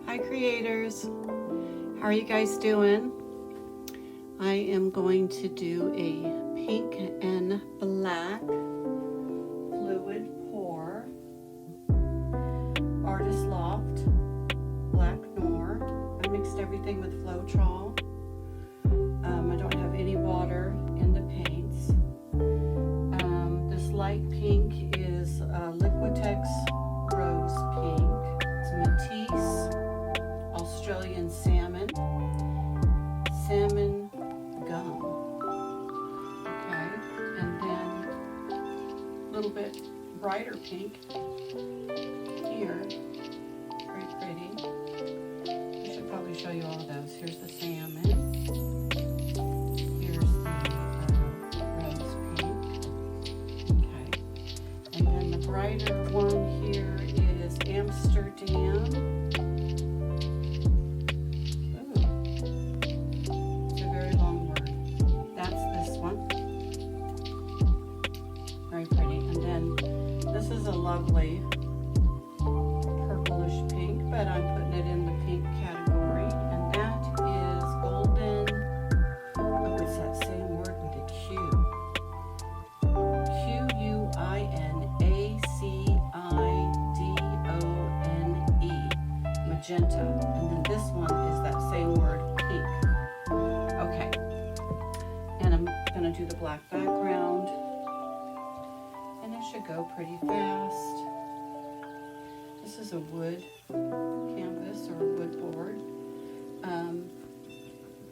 Hi creators, how are you guys doing? I am going to do a pink and black fluid pour, Artist Loft, Black Noir. I mixed everything with Floetrol. I don't have any water in the paints. This light pink is Liquitex Rose Pink. It's Matisse Australian Salmon Gum. Okay, and then a little bit brighter pink here. Very pretty. I should probably show you all of those. Here's the salmon. Here's the rose pink. Okay, and then the brighter one here is Amsterdam. This is a lovely purplish pink, but I'm putting it in the pink category, and that is golden. Oh, it's that same word with a Q. Quinacidone. Magenta. And then this one is that same word, pink. Okay. And I'm going to do the black background. And it should go pretty fast. This is a wood canvas or a wood board.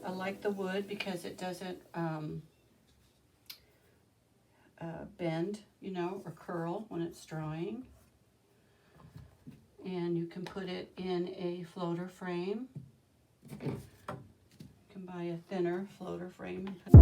I like the wood because it doesn't bend, or curl when it's drying. And you can put it in a floater frame. You can buy a thinner floater frame and put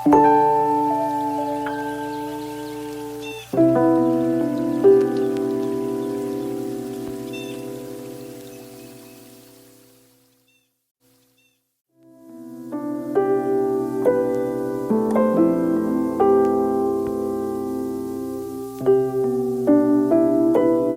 Bye.